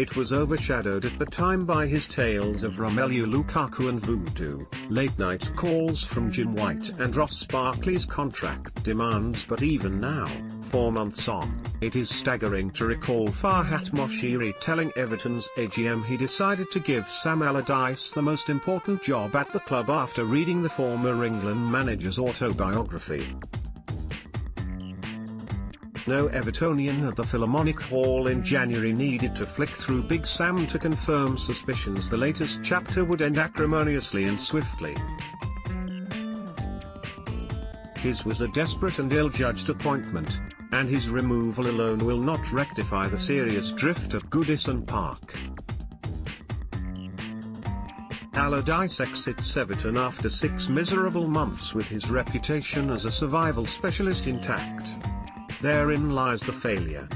It was overshadowed at the time by his tales of Romelu Lukaku and voodoo, late-night calls from Jim White and Ross Barkley's contract demands. But even now, 4 months on, it is staggering to recall Farhat Moshiri telling Everton's AGM he decided to give Sam Allardyce the most important job at the club after reading the former England manager's autobiography. No Evertonian at the Philharmonic Hall in January needed to flick through Big Sam to confirm suspicions the latest chapter would end acrimoniously and swiftly. His was a desperate and ill-judged appointment, and his removal alone will not rectify the serious drift at Goodison Park. Allardyce exits Everton after 6 miserable months with his reputation as a survival specialist intact. Therein lies the failure.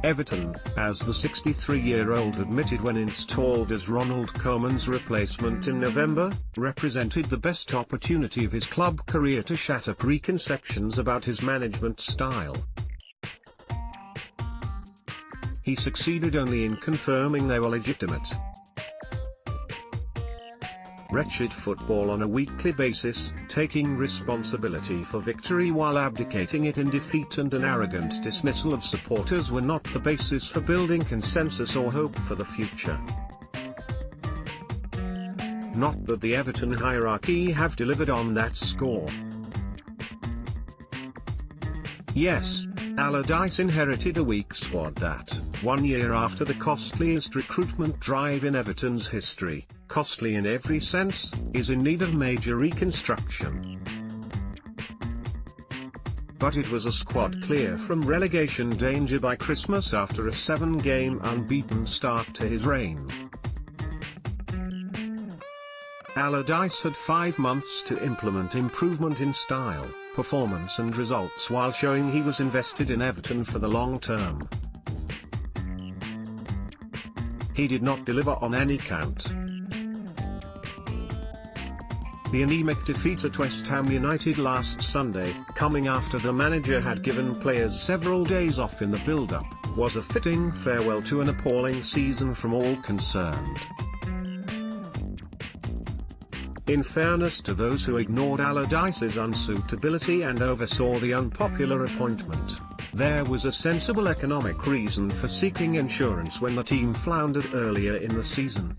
Everton, as the 63-year-old admitted when installed as Ronald Koeman's replacement in November, represented the best opportunity of his club career to shatter preconceptions about his management style. He succeeded only in confirming they were legitimate. Wretched football on a weekly basis, taking responsibility for victory while abdicating it in defeat, and an arrogant dismissal of supporters were not the basis for building consensus or hope for the future. Not that the Everton hierarchy have delivered on that score. Yes, Allardyce inherited a weak squad that, 1 year after the costliest recruitment drive in Everton's history, costly in every sense, is in need of major reconstruction. But it was a squad clear from relegation danger by Christmas after a 7-game unbeaten start to his reign. Allardyce had 5 months to implement improvement in style, performance and results while showing he was invested in Everton for the long term. He did not deliver on any count. The anemic defeat at West Ham United last Sunday, coming after the manager had given players several days off in the build-up, was a fitting farewell to an appalling season from all concerned. In fairness to those who ignored Allardyce's unsuitability and oversaw the unpopular appointment, there was a sensible economic reason for seeking insurance when the team floundered earlier in the season.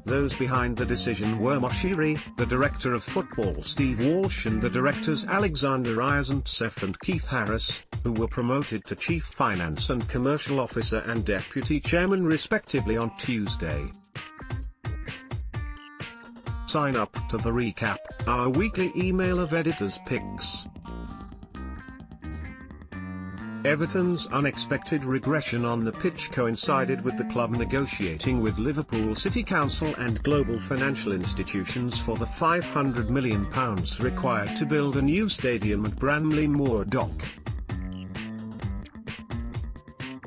Those behind the decision were Moshiri, the director of football Steve Walsh, and the directors Alexander Ryazantsev and Keith Harris, who were promoted to Chief Finance and Commercial Officer and Deputy Chairman respectively on Tuesday. Sign up to The Recap, our weekly email of editors' picks. Everton's unexpected regression on the pitch coincided with the club negotiating with Liverpool City Council and global financial institutions for the £500 million required to build a new stadium at Bramley Moor Dock.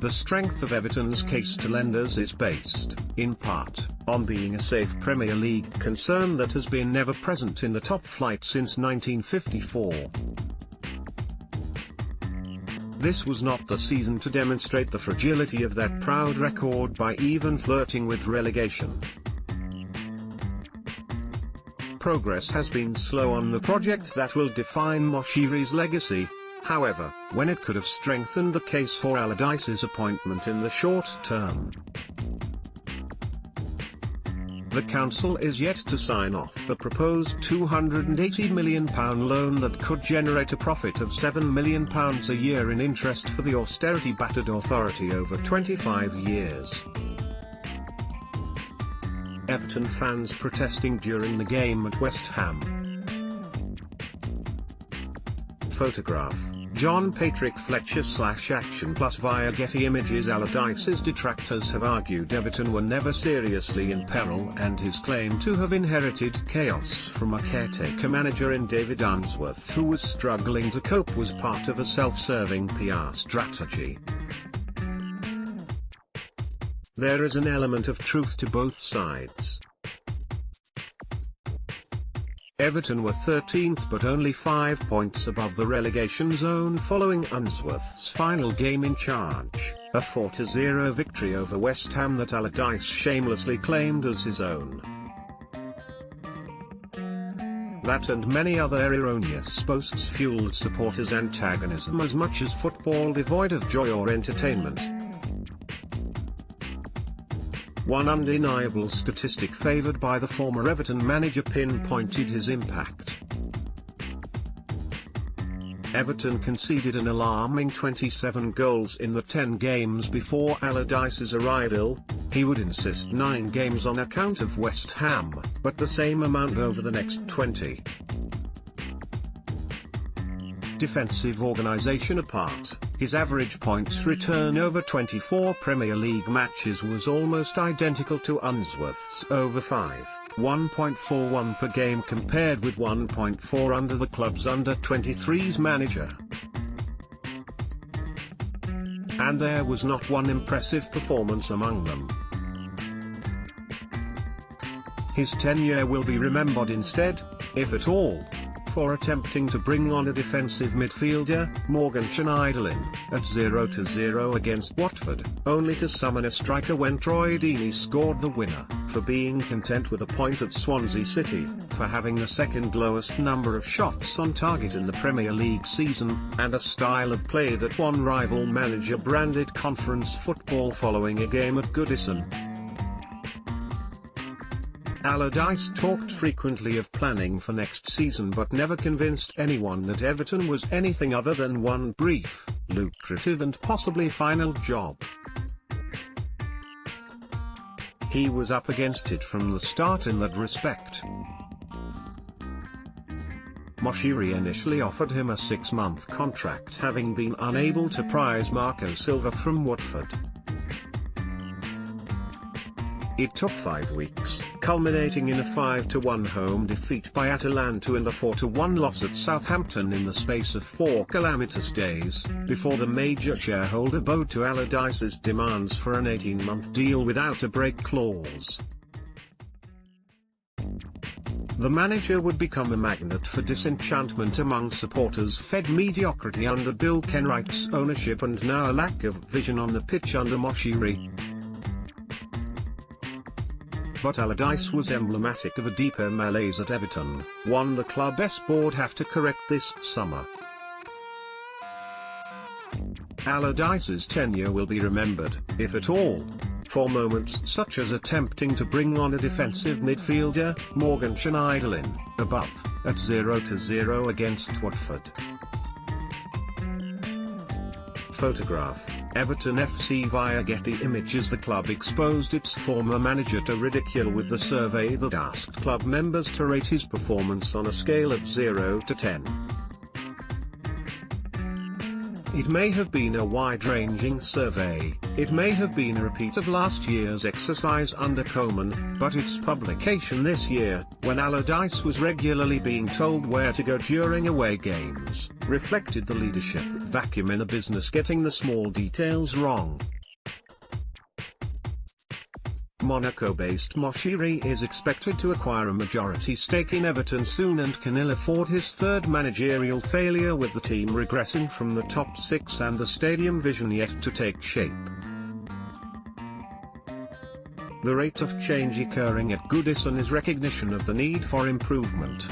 The strength of Everton's case to lenders is based, in part, on being a safe Premier League concern that has been never present in the top flight since 1954. This was not the season to demonstrate the fragility of that proud record by even flirting with relegation. Progress has been slow on the project that will define Moshiri's legacy, however, when it could have strengthened the case for Allardyce's appointment in the short term. The council is yet to sign off the proposed £280 million loan that could generate a profit of £7 million a year in interest for the austerity-battered authority over 25 years. Everton fans protesting during the game at West Ham. Photograph, John Patrick Fletcher /Action Plus via Getty Images. Allardyce's detractors have argued Everton were never seriously in peril, and his claim to have inherited chaos from a caretaker manager in David Unsworth who was struggling to cope was part of a self-serving PR strategy. There is an element of truth to both sides. Everton were 13th but only 5 points above the relegation zone following Unsworth's final game in charge, a 4-0 victory over West Ham that Allardyce shamelessly claimed as his own. That and many other erroneous boasts fueled supporters' antagonism as much as football devoid of joy or entertainment. One undeniable statistic favoured by the former Everton manager pinpointed his impact. Everton conceded an alarming 27 goals in the 10 games before Allardyce's arrival. He would insist 9 games on account of West Ham, but the same amount over the next 20. Defensive organisation apart, his average points return over 24 Premier League matches was almost identical to Unsworth's over 5, 1.41 per game compared with 1.4 under the club's under-23s manager. And there was not one impressive performance among them. His tenure will be remembered instead, if at all, for attempting to bring on a defensive midfielder, Morgan Schneiderlin, at 0-0 against Watford, only to summon a striker when Troy Deeney scored the winner, for being content with a point at Swansea City, for having the second lowest number of shots on target in the Premier League season, and a style of play that one rival manager branded conference football following a game at Goodison. Allardyce talked frequently of planning for next season but never convinced anyone that Everton was anything other than one brief, lucrative and possibly final job. He was up against it from the start in that respect. Moshiri initially offered him a 6-month contract, having been unable to prize Marco Silva from Watford. It took 5 weeks, culminating in a 5-1 home defeat by Atalanta and a 4-1 loss at Southampton in the space of 4 calamitous days, before the major shareholder bowed to Allardyce's demands for an 18-month deal without a break clause. The manager would become a magnet for disenchantment among supporters fed mediocrity under Bill Kenwright's ownership and now a lack of vision on the pitch under Moshiri. But Allardyce was emblematic of a deeper malaise at Everton, one the club board have to correct this summer. Allardyce's tenure will be remembered, if at all, for moments such as attempting to bring on a defensive midfielder, Morgan Schneiderlin, above, at 0-0 against Watford. Photograph, Everton FC via Getty Images. The club exposed its former manager to ridicule with the survey that asked club members to rate his performance on a scale of 0 to 10. It may have been a wide-ranging survey, it may have been a repeat of last year's exercise under Koeman, but its publication this year, when Allardyce was regularly being told where to go during away games, reflected the leadership vacuum in a business getting the small details wrong. Monaco-based Moshiri is expected to acquire a majority stake in Everton soon and can ill afford his third managerial failure, with the team regressing from the top 6 and the stadium vision yet to take shape. The rate of change occurring at Goodison is recognition of the need for improvement.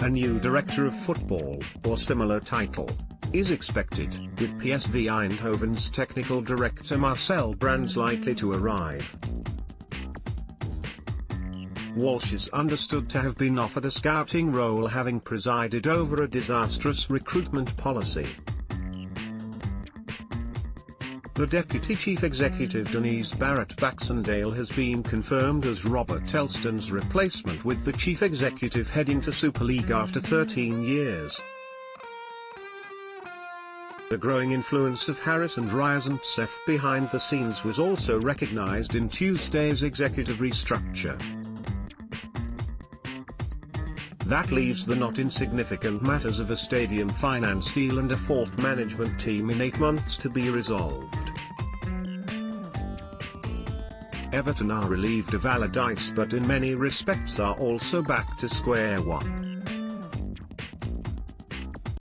A new director of football, or similar title, is expected, with PSV Eindhoven's technical director Marcel Brands likely to arrive. Walsh is understood to have been offered a scouting role, having presided over a disastrous recruitment policy. The Deputy Chief Executive Denise Barrett-Baxendale has been confirmed as Robert Elston's replacement, with the Chief Executive heading to Super League after 13 years. The growing influence of Harris and Ryazantsev behind the scenes was also recognized in Tuesday's executive restructure. That leaves the not insignificant matters of a stadium finance deal and a fourth management team in 8 months to be resolved. Everton are relieved of Allardyce but in many respects are also back to square one.